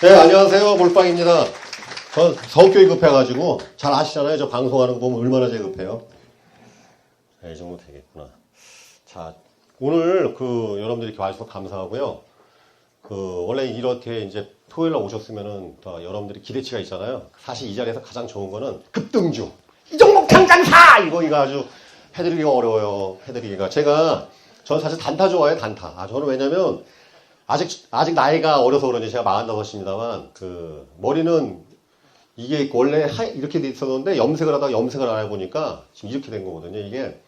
네, 안녕하세요. 몰빵입니다. 저 성격이 급해가지고 잘 아시잖아요. 저 방송하는 거 보면 얼마나 제일 급해요. 네, 이 정도 되겠구나. 자, 오늘 여러분들이 이렇게 와주셔서 감사하고요. 원래 이렇게 이제 토요일 날 오셨으면은 여러분들이 기대치가 있잖아요. 사실 이 자리에서 가장 좋은 거는 급등주. 이종목 당장 사! 이거 아주 해드리기가 어려워요. 해드리기가. 저는 사실 단타 좋아해요, 단타. 저는 왜냐면 아직 나이가 어려서 그런지 제가 45입니다만, 머리는 이게 원래 이렇게 돼 있었는데 염색을 하다가 염색을 안 해보니까 지금 이렇게 된 거거든요. 이게,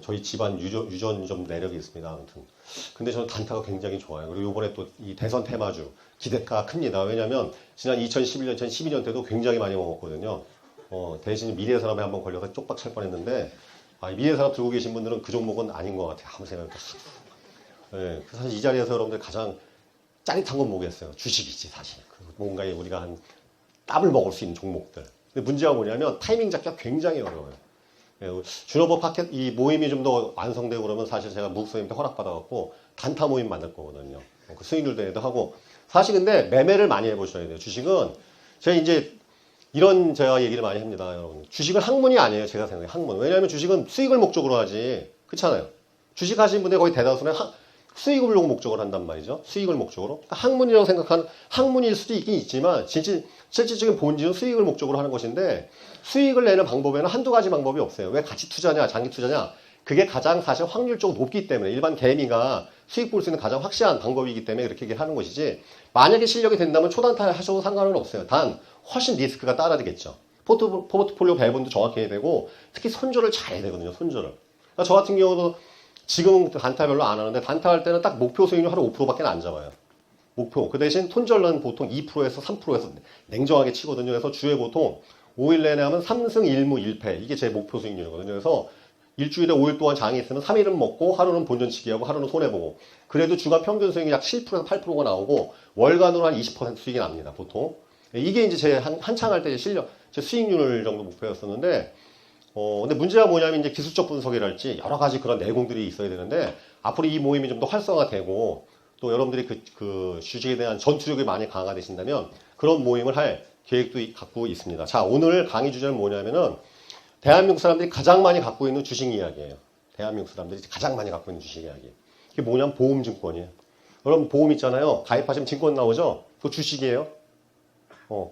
저희 집안 유전 좀 내력이 있습니다. 아무튼. 근데 저는 단타가 굉장히 좋아요. 그리고 요번에 또 이 대선 테마주 기대가 큽니다. 왜냐면 지난 2011년, 2012년 때도 굉장히 많이 먹었거든요. 대신 미래의 사람에 한번 걸려서 쪽박 찰 뻔했는데, 미래의 사람 들고 계신 분들은 그 종목은 아닌 것 같아요. 아무 생각이 네, 사실 이 자리에서 여러분들 가장 짜릿한 건 뭐겠어요? 주식이지, 사실. 뭔가에 우리가 한 땀을 먹을 수 있는 종목들. 근데 문제가 뭐냐면 타이밍 잡기가 굉장히 어려워요. 네, 준호버 파켓 이 모임이 좀 더 완성되고 그러면 사실 제가 무국선님한테 허락받아갖고 단타 모임 만들 거거든요. 그 수익률 대회도 하고. 사실 근데 매매를 많이 해보셔야 돼요. 주식은 제가 이제 제가 얘기를 많이 합니다, 여러분. 주식은 학문이 아니에요, 제가 생각해. 학문. 왜냐하면 주식은 수익을 목적으로 하지. 그렇잖아요. 주식 하시는 분들 거의 대다수는 수익을 목적으로 한단 말이죠. 수익을 목적으로. 그러니까 학문이라고 생각하는, 학문일 수도 있긴 있지만, 실질적인 본질은 수익을 목적으로 하는 것인데, 수익을 내는 방법에는 한두 가지 방법이 없어요. 왜 가치 투자냐, 장기 투자냐? 그게 가장 사실 확률적으로 높기 때문에, 일반 개미가 수익 볼 수 있는 가장 확실한 방법이기 때문에 그렇게 얘기를 하는 것이지, 만약에 실력이 된다면 초단타 하셔도 상관은 없어요. 단, 훨씬 리스크가 따라되겠죠. 포트폴리오 배분도 정확히 해야 되고, 특히 손절을 잘 해야 되거든요, 손절을. 그러니까 저 같은 경우도 지금은 단타 별로 안 하는데 단타 할 때는 딱 목표 수익률 하루 5%밖에 안 잡아요. 목표. 그 대신 손절은 보통 2%에서 3%에서 냉정하게 치거든요. 그래서 주에 보통 5일 내내 하면 3승 1무 1패. 이게 제 목표 수익률이거든요. 그래서 일주일에 5일 동안 장이 있으면 3일은 먹고 하루는 본전치기 하고 하루는 손해보고. 그래도 주간 평균 수익이 약 7%에서 8%가 나오고 월간으로 한 20% 수익이 납니다. 보통. 이게 이제 제 한창 할 때 제 수익률 정도 목표였었는데 근데 문제가 뭐냐면 이제 기술적 분석이랄지 여러 가지 그런 내공들이 있어야 되는데 앞으로 이 모임이 좀 더 활성화되고 또 여러분들이 그 주식에 대한 전투력이 많이 강화되신다면 그런 모임을 할 계획도 갖고 있습니다. 자, 오늘 강의 주제는 뭐냐면은 대한민국 사람들이 가장 많이 갖고 있는 주식 이야기예요. 대한민국 사람들이 가장 많이 갖고 있는 주식 이야기. 이게 뭐냐면 보험증권이에요. 여러분 보험 있잖아요. 가입하시면 증권 나오죠? 그거 주식이에요.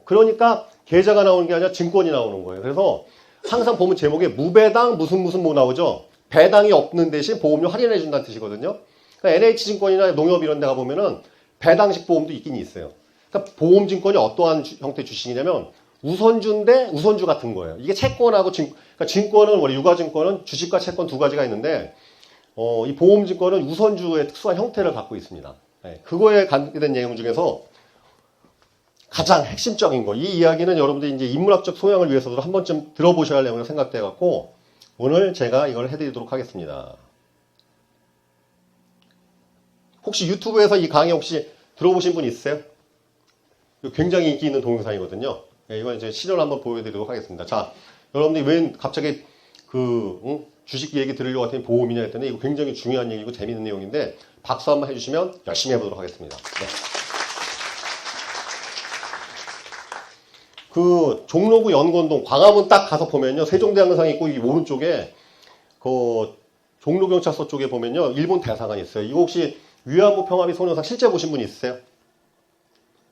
그러니까 계좌가 나오는 게 아니라 증권이 나오는 거예요. 그래서 항상 보면 제목에 무배당 무슨 뭐 나오죠? 배당이 없는 대신 보험료 할인해 준다는 뜻이거든요. 그러니까 NH증권이나 농협 이런 데 가보면은 배당식 보험도 있긴 있어요. 그러니까 보험증권이 어떠한 형태의 주식이냐면 우선주인데 우선주 같은 거예요. 이게 채권하고 그러니까 증권은 원래 유가증권은 주식과 채권 두 가지가 있는데 이 보험증권은 우선주의 특수한 형태를 갖고 있습니다. 네, 그거에 관계된 내용 중에서 가장 핵심적인 거. 이 이야기는 여러분들이 이제 인문학적 소양을 위해서도 한 번쯤 들어보셔야 하려고 생각돼갖고 오늘 제가 이걸 해드리도록 하겠습니다. 혹시 유튜브에서 이 강의 혹시 들어보신 분 있으세요? 굉장히 인기 있는 동영상이거든요. 네, 이건 이제 시연을 한번 보여드리도록 하겠습니다. 자, 여러분들이 왜 갑자기 주식 얘기 들으려고 했더니 보험이냐 했더니 이거 굉장히 중요한 얘기고 재밌는 내용인데 박수 한번 해주시면 열심히 해보도록 하겠습니다. 네. 종로구 연건동 광화문 딱 가서 보면요. 세종대왕상 있고 이 오른쪽에 종로경찰서 쪽에 보면요. 일본 대사관이 있어요. 이거 혹시 위안부 평화비 소녀상 실제 보신 분 있으세요?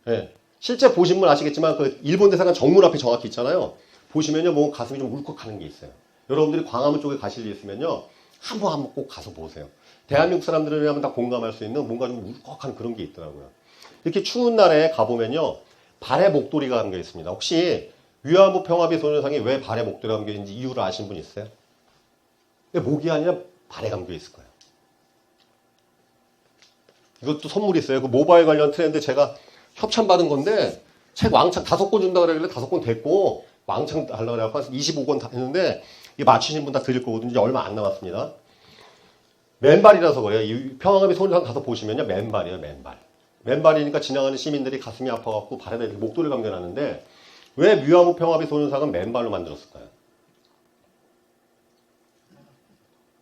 네. 실제 보신 분 아시겠지만 일본 대사관 정문 앞에 정확히 있잖아요. 보시면요. 뭐 가슴이 좀 울컥하는 게 있어요. 여러분들이 광화문 쪽에 가실 일 있으면요. 한번 꼭 가서 보세요. 대한민국 사람들이라면 다 공감할 수 있는 뭔가 좀 울컥한 그런 게 있더라고요. 이렇게 추운 날에 가보면요. 발에 목도리가 감겨 있습니다. 혹시 위안부 평화비 소녀상이 왜 발에 목도리가 감겨 있는지 이유를 아시는 분 있어요? 목이 아니라 발에 감겨 있을 거예요. 이것도 선물이 있어요. 그 모바일 관련 트렌드 제가 협찬받은 건데 책 왕창 5권 준다 그러길래 5권 됐고 왕창 달라고 그래갖고 25권 다 했는데 이 맞추신 분 다 드릴 거거든요. 이제 얼마 안 남았습니다. 맨발이라서 그래요. 이 평화비 소녀상 가서 보시면요. 맨발이에요. 맨발이니까 지나가는 시민들이 가슴이 아파갖고 발에다 이렇게 목도리를 감겨놨는데 왜 위안부 평화비 소녀상은 맨발로 만들었을까요?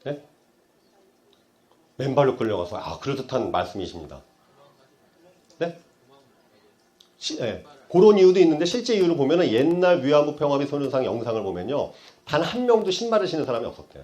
네? 맨발로 끌려가서 그럴듯한 말씀이십니다. 네? 그런 이유도 있는데 실제 이유를 보면은 옛날 위안부 평화의 손해상 영상을 보면요. 단 한 명도 신발을 신는 사람이 없었대요.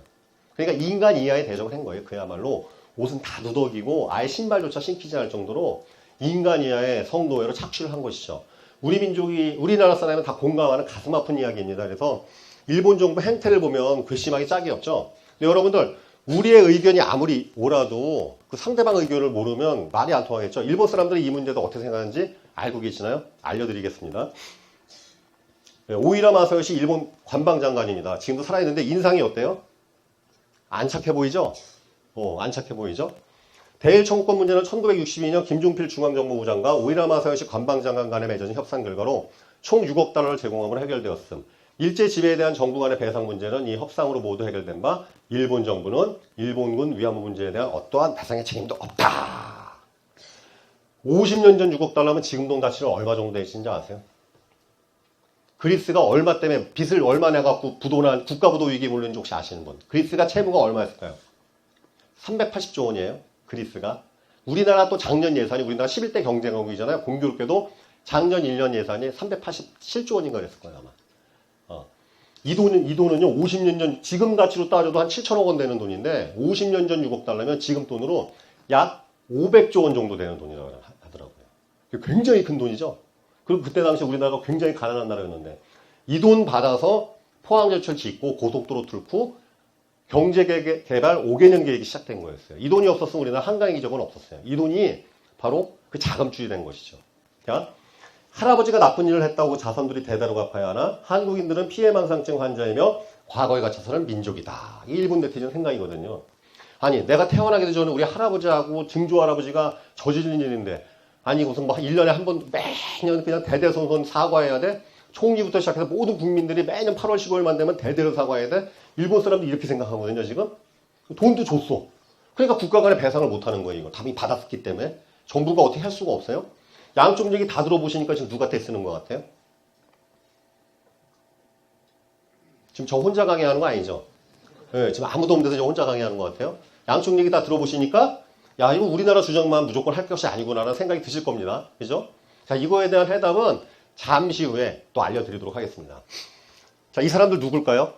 그러니까 인간 이하의 대적을 한 거예요. 그야말로 옷은 다 누더기고 아예 신발조차 신기지 않을 정도로 인간 이하의 성노예로 착취를 한 것이죠. 우리 민족이, 우리나라 사람은 다 공감하는 가슴 아픈 이야기입니다. 그래서 일본 정부 행태를 보면 괘씸하게 짝이 없죠. 근데 여러분들, 우리의 의견이 아무리 옳아도 그 상대방 의견을 모르면 말이 안 통하겠죠. 일본 사람들이 이 문제도 어떻게 생각하는지 알고 계시나요? 알려드리겠습니다. 오이라 마사요시 일본 관방장관입니다. 지금도 살아있는데 인상이 어때요? 안 착해 보이죠? 안 착해 보이죠? 대일 청구권 문제는 1962년 김종필 중앙정보부 장과 오이라 마사요시 관방장관 간에 맺어진 협상 결과로 총 6억 달러를 제공함으로 해결되었음. 일제 지배에 대한 정부 간의 배상 문제는 이 협상으로 모두 해결된 바 일본 정부는 일본군 위안부 문제에 대한 어떠한 배상의 책임도 없다. 50년 전 6억 달러면 지금 돈 가치는 얼마 정도 되시는지 아세요? 그리스가 얼마 때문에 빚을 얼마 내갖고 부도난 국가부도 위기에 몰렸는지 혹시 아시는 분? 그리스가 채무가 얼마였을까요? 380조 원이에요. 그리스가. 우리나라 또 작년 예산이 우리나라 11대 경제강국이잖아요. 공교롭게도 작년 1년 예산이 387조 원인가 그랬을 거예요 아마. 이 돈은요 50년 전 지금 가치로 따져도 한 7천억 원 되는 돈인데 50년 전 6억 달러면 지금 돈으로 약 500조 원 정도 되는 돈이라고 하더라고요. 굉장히 큰 돈이죠. 그리고 그때 당시 우리나라가 굉장히 가난한 나라였는데 이 돈 받아서 포항제철 짓고 고속도로 뚫고 경제개발 5개년 계획이 시작된 거였어요. 이 돈이 없었으면 우리나라 한강의 기적은 없었어요. 이 돈이 바로 그 자금줄이 된 것이죠. 자, 할아버지가 나쁜 일을 했다고 자손들이 대대로 갚아야 하나? 한국인들은 피해망상증 환자이며 과거에 갇혀서는 민족이다. 이게 일본 네티즌 생각이거든요. 아니 내가 태어나기도 전에 우리 할아버지하고 증조 할아버지가 저지른 일인데 아니 무슨 뭐 1년에 한 번 매년 그냥 대대손손 사과해야 돼? 총리부터 시작해서 모든 국민들이 매년 8월 15일만 되면 대대로 사과해야 돼? 일본 사람들이 이렇게 생각하거든요 지금. 돈도 줬어. 그러니까 국가 간에 배상을 못하는 거예요. 이거 답이 받았기 때문에. 정부가 어떻게 할 수가 없어요. 양쪽 얘기 다 들어보시니까 지금 누가 떼쓰는 것 같아요? 지금 저 혼자 강의하는 거 아니죠? 네, 지금 아무도 없는 데서 저 혼자 강의하는 것 같아요? 양쪽 얘기 다 들어보시니까 야 이거 우리나라 주장만 무조건 할 것이 아니구나라는 생각이 드실 겁니다. 그죠? 자 이거에 대한 해답은 잠시 후에 또 알려드리도록 하겠습니다. 자 이 사람들 누굴까요?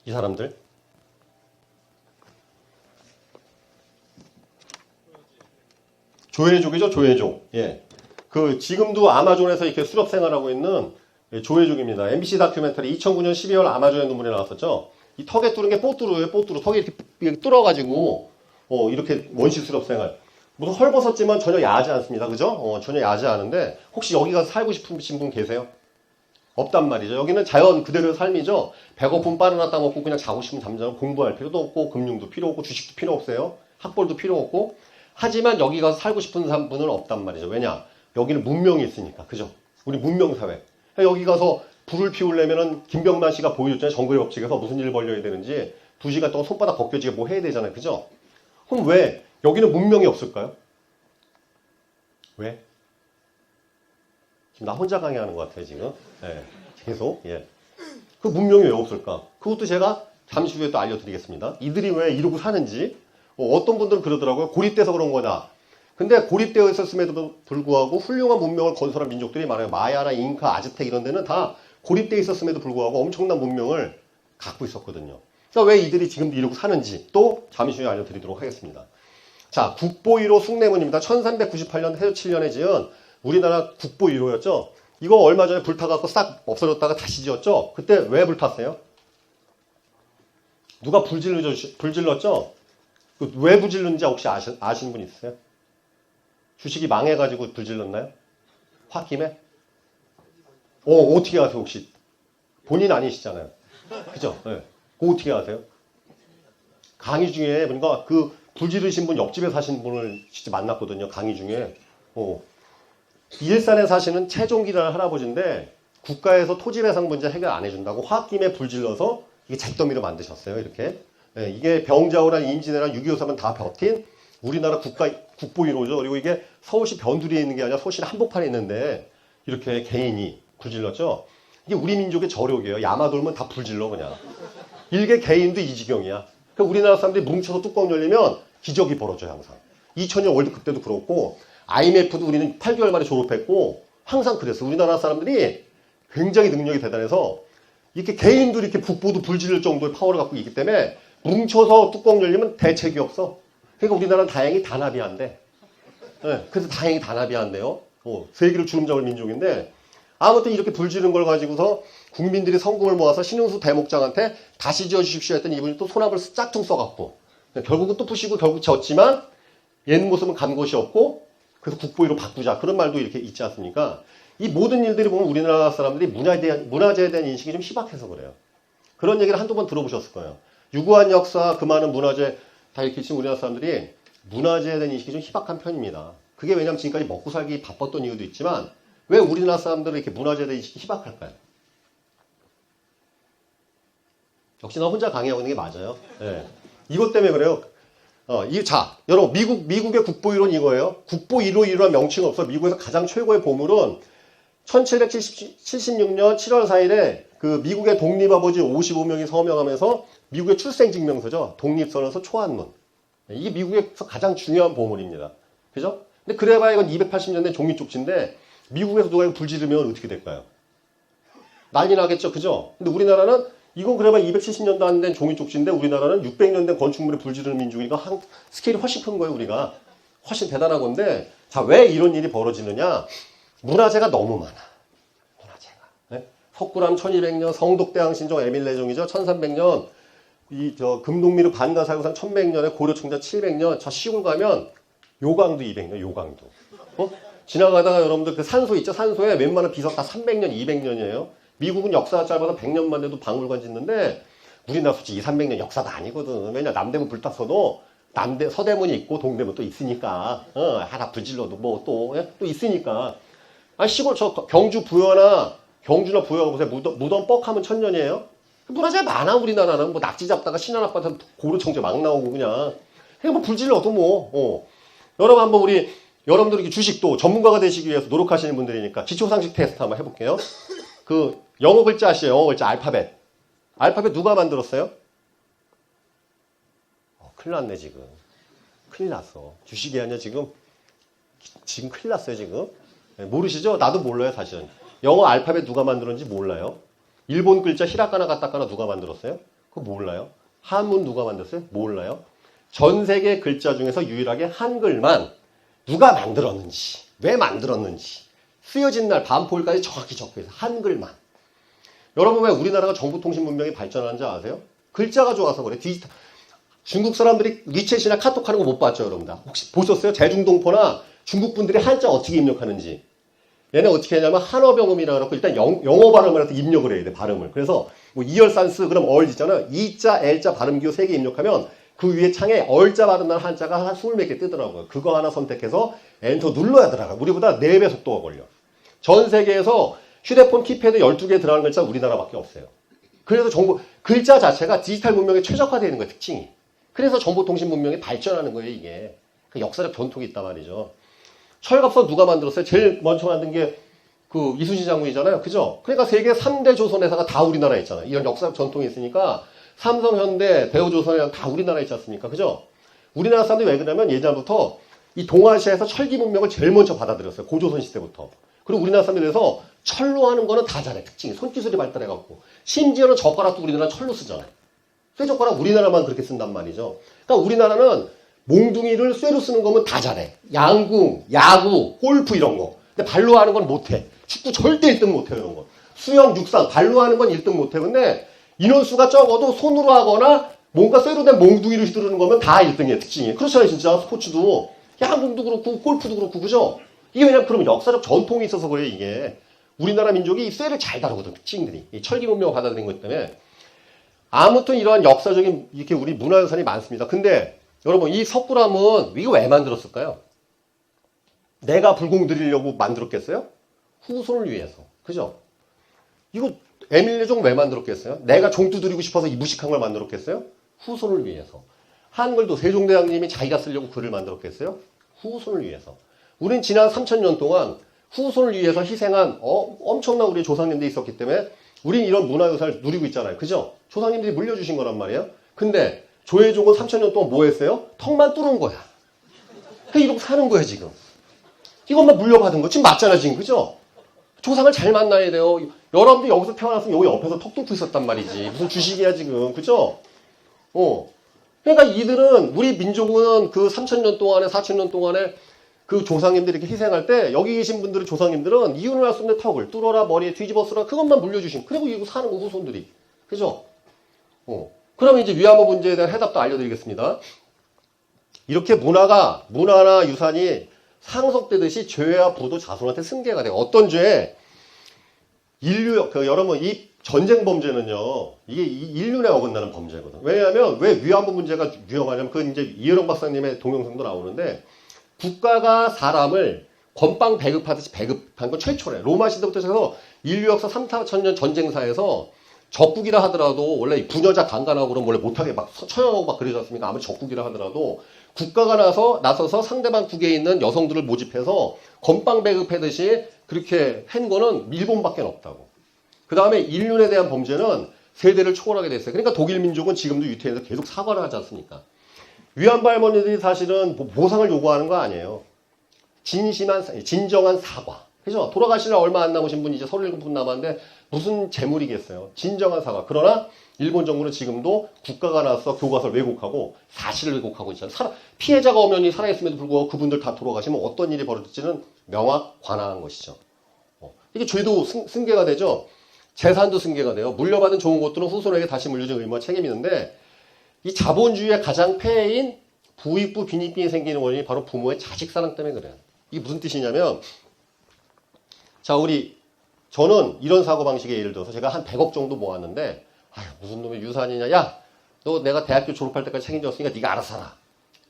이 사람들 조회족이죠, 조회족. 예. 그, 지금도 아마존에서 이렇게 수렵 생활하고 있는 조회족입니다. MBC 다큐멘터리 2009년 12월 아마존의 눈물에 나왔었죠. 이 턱에 뚫은 게 뽀뚜루예요, 뽀뚜루. 턱에 이렇게 뚫어가지고, 이렇게 원시 수렵 생활. 무슨 헐벗었지만 전혀 야하지 않습니다. 그죠? 전혀 야하지 않은데, 혹시 여기 가서 살고 싶으신 분 계세요? 없단 말이죠. 여기는 자연 그대로의 삶이죠. 배고픔 바나나 따먹고 그냥 자고 싶으면 잠자고 공부할 필요도 없고, 금융도 필요 없고, 주식도 필요 없어요. 학벌도 필요 없고, 하지만 여기 가서 살고 싶은 분은 없단 말이죠. 왜냐? 여기는 문명이 있으니까. 그죠? 우리 문명사회. 여기 가서 불을 피우려면은 김병만 씨가 보여줬잖아요. 정글의 법칙에서 무슨 일을 벌려야 되는지 2시간 동안 손바닥 벗겨지게 뭐 해야 되잖아요. 그죠? 그럼 왜 여기는 문명이 없을까요? 왜? 지금 나 혼자 강의하는 것 같아요. 지금. 예. 계속. 예. 그 문명이 왜 없을까? 그것도 제가 잠시 후에 또 알려드리겠습니다. 이들이 왜 이러고 사는지. 어떤 분들은 그러더라고요. 고립돼서 그런 거다. 근데 고립되어 있었음에도 불구하고 훌륭한 문명을 건설한 민족들이 많아요. 마야나 잉카, 아즈텍 이런 데는 다 고립되어 있었음에도 불구하고 엄청난 문명을 갖고 있었거든요. 그러니까 왜 이들이 지금도 이러고 사는지 또 잠시 후에 알려드리도록 하겠습니다. 자, 국보 1호 숭례문입니다. 1398년 해조 7년에 지은 우리나라 국보 1호였죠. 이거 얼마 전에 불타갖고 싹 없어졌다가 다시 지었죠. 그때 왜 불탔어요? 누가 불질렀죠? 왜 불질렀는지 혹시 아시는 분 있어요? 주식이 망해가지고 불질렀나요? 홧김에? 어떻게 아세요, 혹시? 본인 아니시잖아요. 그죠? 네. 그거 어떻게 아세요? 강의 중에, 그러니까 그 불지르신 분 옆집에 사신 분을 진짜 만났거든요, 강의 중에. 일산에 사시는 최종기라는 할아버지인데, 국가에서 토지배상 문제 해결 안 해준다고 홧김에 불질러서 이게 잿더미로 만드셨어요, 이렇게. 네, 이게 병자호란, 임진왜란, 6.25 사건 다 버틴 우리나라 국보 1호죠. 그리고 이게 서울시 변두리에 있는 게 아니라 서울시 한복판에 있는데 이렇게 개인이 불질렀죠. 이게 우리 민족의 저력이에요. 야마 돌면 다 불질러 그냥. 일개 개인도 이 지경이야. 그러니까 우리나라 사람들이 뭉쳐서 뚜껑 열리면 기적이 벌어져요 항상. 2000년 월드컵 때도 그렇고 IMF도 우리는 8개월 만에 졸업했고 항상 그랬어. 우리나라 사람들이 굉장히 능력이 대단해서 이렇게 개인도 이렇게 북보도 불지를 정도의 파워를 갖고 있기 때문에 뭉쳐서 뚜껑 열리면 대책이 없어. 그러니까 우리나라는 다행히 단합이 안 돼. 네, 그래서 다행히 단합이 안 돼요. 세계를 주름잡을 민족인데 아무튼 이렇게 불지른 걸 가지고서 국민들이 성금을 모아서 신흥수 대목장한테 다시 지어주십시오 했더니 이분이 또 손합을 짝퉁 써갖고 결국은 또 부시고 결국 졌지만 옛 모습은 간 곳이 없고 그래서 국보위로 바꾸자 그런 말도 이렇게 있지 않습니까? 이 모든 일들이 보면 우리나라 사람들이 문화재에 대한 인식이 좀 희박해서 그래요. 그런 얘기를 한두 번 들어보셨을 거예요. 유구한 역사 그 많은 문화재 다 익히신 우리나라 사람들이 문화재에 대한 인식이 좀 희박한 편입니다. 그게 왜냐면 지금까지 먹고 살기 바빴던 이유도 있지만 왜 우리나라 사람들은 이렇게 문화재에 대한 인식이 희박할까요? 역시 나 혼자 강의하고 있는 게 맞아요. 네. 이것 때문에 그래요. 자, 여러분, 미국의 국보이론 이거예요. 국보 151이라는 명칭은 없어. 미국에서 가장 최고의 보물은 1776년 7월 4일에 그 미국의 독립아버지 55명이 서명하면서 미국의 출생증명서죠. 독립선언서 초안문. 이게 미국에서 가장 중요한 보물입니다. 그죠? 근데 그래봐야 이건 280년 된 종이 쪽지인데 미국에서 누가 이거 불지르면 어떻게 될까요? 난리 나겠죠. 그죠? 근데 우리나라는 이건 그래봐야 270년도 안 된 종이 쪽지인데 우리나라는 600년 된 건축물에 불지르는 민족이니까 스케일이 훨씬 큰 거예요. 우리가. 훨씬 대단한 건데 자, 왜 이런 일이 벌어지느냐? 문화재가 너무 많아. 문화재가. 네? 석굴암 1200년, 성독대왕 신종 에밀레종이죠. 1300년, 금동미르 반가사유상 1100년에 고려청자 700년, 저 시골 가면 요강도 200년, 요강도. 지나가다가 여러분들 그 산소 있죠? 산소에 웬만한 비석 다 300년, 200년이에요. 미국은 역사가 짧아서 100년만 돼도 박물관 짓는데 우리나라 솔직히 2, 300년 역사가 아니거든. 왜냐 남대문 불탔어도 서대문이 있고 동대문 또 있으니까 하나 불질러도 뭐 또 있으니까 시골 저 경주 부여나 경주나 부여가 보세요. 무덤 뻑하면 1000년이에요. 문화재 많아 우리나라는. 뭐 낙지 잡다가 신안 아파트 고려청재 막 나오고 그냥 뭐 불질러도 뭐 여러분 한번 여러분들 이렇게 주식도 전문가가 되시기 위해서 노력하시는 분들이니까 기초상식 테스트 한번 해볼게요. 그 영어 글자 아시죠? 영어 글자 알파벳. 알파벳 누가 만들었어요? 큰일 났네 지금. 큰일 났어. 주식이 아니야 지금 큰일 났어요 지금. 네, 모르시죠? 나도 몰라요 사실은. 영어 알파벳 누가 만들었는지 몰라요. 일본 글자 히라카나 가타카나 누가 만들었어요? 그거 몰라요. 한문 누가 만들었어요? 몰라요. 전 세계 글자 중에서 유일하게 한글만 누가 만들었는지, 왜 만들었는지, 쓰여진 날 반포일까지 정확히 적혀있어요. 한글만. 여러분 왜 우리나라가 정보통신 문명이 발전하는지 아세요? 글자가 좋아서 그래. 디지털. 중국 사람들이 위챗이나 카톡 하는 거 못 봤죠, 여러분들? 혹시 보셨어요? 제중동포나 중국 분들이 한자 어떻게 입력하는지. 얘네 어떻게 하냐면 한어병음이라 그래갖고 일단 영어 발음을 해서 입력을 해야 돼, 발음을. 그래서 뭐 이열산스 그럼 얼 있잖아요. 이자, 엘자 발음 기호 3개 입력하면 그 위에 창에 얼자 발음 난 한자가 한 20몇 개 뜨더라고요. 그거 하나 선택해서 엔터 눌러야 들어가. 우리보다 4배 속도가 걸려. 전 세계에서 휴대폰 키패드 12개 들어가는 글자 우리나라밖에 없어요. 그래서 글자 자체가 디지털 문명에 최적화되어 있는 거예요, 특징이. 그래서 정보통신 문명이 발전하는 거예요, 이게. 그 역사적 전통이 있단 말이죠. 철갑선 누가 만들었어요? 제일 먼저 만든 게 그 이순신 장군이잖아요. 그죠? 그러니까 세계 3대 조선 회사가 다 우리나라에 있잖아요. 이런 역사적 전통이 있으니까 삼성, 현대, 대우조선이랑 다 우리나라에 있지 않습니까? 그죠? 우리나라 사람들이 왜 그러냐면 예전부터 이 동아시아에서 철기 문명을 제일 먼저 받아들였어요. 고조선 시대부터. 그리고 우리나라 사람들에 대해서 철로 하는 거는 다 잘해. 특징이. 손기술이 발달해갖고. 심지어는 젓가락도 우리나라 철로 쓰잖아요. 쇠젓가락 우리나라만 그렇게 쓴단 말이죠. 그러니까 우리나라는 몽둥이를 쇠로 쓰는 거면 다 잘해. 양궁, 야구, 골프 이런 거. 근데 발로 하는 건 못해. 축구 절대 1등 못해요, 이런 거. 수영, 육상, 발로 하는 건 1등 못해. 근데 인원수가 적어도 손으로 하거나 뭔가 쇠로 된 몽둥이를 휘두르는 거면 다 1등이에요, 특징이. 그렇잖아요, 진짜. 스포츠도. 양궁도 그렇고, 골프도 그렇고, 그죠? 이게 왜냐면 그러면 역사적 전통이 있어서 그래요, 이게. 우리나라 민족이 쇠를 잘 다루거든, 특징들이. 이 철기 문명을 받아들인 것 때문에. 아무튼 이러한 역사적인 이렇게 우리 문화유산이 많습니다. 근데 여러분 이 석굴암은 이거 왜 만들었을까요? 내가 불공 드리려고 만들었겠어요? 후손을 위해서. 그죠? 이거 에밀레종 왜 만들었겠어요? 내가 종 두드리고 싶어서 이 무식한 걸 만들었겠어요? 후손을 위해서. 한글도 세종대왕님이 자기가 쓰려고 글을 만들었겠어요? 후손을 위해서. 우린 지난 3000년 동안 후손을 위해서 희생한 엄청난 우리 조상님들이 있었기 때문에 우린 이런 문화유산을 누리고 있잖아요. 그죠? 조상님들이 물려주신 거란 말이에요. 근데 조혜종은 3000년 동안 뭐 했어요? 턱만 뚫은 거야. 이러고 사는 거야 지금. 이것만 물려받은 거 지금 맞잖아 지금 그죠? 조상을 잘 만나야 돼요. 여러분들 여기서 태어났으면 여기 옆에서 턱 뚫고 있었단 말이지. 무슨 주식이야 지금 그죠? 그러니까 이들은 우리 민족은 그 3,000년 동안에 4,000년 동안에 그 조상님들이 이렇게 희생할 때 여기 계신 분들의 조상님들은 이유는 알 수 없는 턱을 뚫어라 머리에 뒤집어 쓰라 그것만 물려주신 그리고 이거 사는 거 후손들이 그죠? 그러면 이제 위안부 문제에 대한 해답도 알려드리겠습니다. 이렇게 문화나 유산이 상속되듯이 죄와 부도 자손한테 승계가 돼요. 어떤 죄? 여러분 이 전쟁 범죄는요 이게 인륜에 어긋나는 범죄거든. 왜냐하면 왜 위안부 문제가 위험하냐면 그 이제 이혜령 박사님의 동영상도 나오는데 국가가 사람을 건빵 배급하듯이 배급한 건 최초래. 로마 시대부터 해서 인류 역사 3, 4천년 전쟁사에서 적국이라 하더라도 원래 부녀자 강간하고 그러면 원래 못하게 막 처형하고 막 그러지 않습니까? 아무리 적국이라 하더라도 국가가 나서서 상대방 국에 있는 여성들을 모집해서 건빵 배급하듯이 그렇게 한 거는 일본밖에 없다고. 그 다음에 인륜에 대한 범죄는 세대를 초월하게 됐어요. 그러니까 독일 민족은 지금도 유태인에서 계속 사과를 하지 않습니까? 위안부 할머니들이 사실은 보상을 요구하는 거 아니에요. 진정한 사과. 그죠? 돌아가시려 얼마 안 남으신 분이 이제 37분 남았는데 무슨 재물이겠어요. 진정한 사과. 그러나 일본 정부는 지금도 국가가 나서 교과서를 왜곡하고 사실을 왜곡하고 있잖아요. 피해자가 엄연히 살아있음에도 불구하고 그분들 다 돌아가시면 어떤 일이 벌어질지는 명확 관화한 것이죠. 이게 죄도 승계가 되죠. 재산도 승계가 돼요. 물려받은 좋은 것들은 후손에게 다시 물려줄 의무와 책임이 있는데 이 자본주의의 가장 폐해인 부익부 빈익빈이 생기는 원인이 바로 부모의 자식사랑 때문에 그래요. 이게 무슨 뜻이냐면 자 저는 이런 사고방식에 예를 들어서 제가 한 100억 정도 모았는데 아휴 무슨 놈의 유산이냐 야 너 내가 대학교 졸업할 때까지 책임졌으니까 네가 알아서 살아.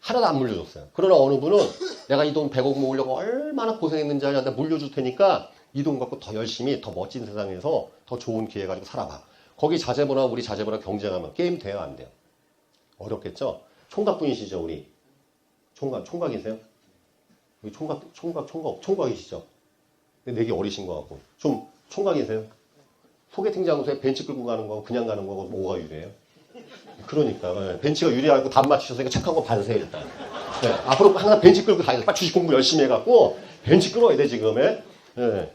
하나도 안 물려줬어요. 그러나 어느 분은 내가 이 돈 100억 모으려고 얼마나 고생했는지 아냐 내가 물려줄 테니까 이 돈 갖고 더 열심히 더 멋진 세상에서 더 좋은 기회 가지고 살아봐. 거기 자제보나 우리 자제보나 경쟁하면 게임 돼요 안 돼요? 어렵겠죠? 총각분이시죠 우리? 총각이세요? 우리 총각이시죠? 근데 되게 어리신 것 같고 좀 총각이세요? 소개팅 장소에 벤치 끌고 가는 거하고 그냥 가는 거하고 뭐가 유리해요? 그러니까 벤치가 유리하고 답 맞추셨으니까 착한 거 받으세요 일단. 네, 앞으로 항상 벤치 끌고 다니세요. 빨리 주식 공부 열심히 해갖고 벤치 끌어야 돼 지금. 네.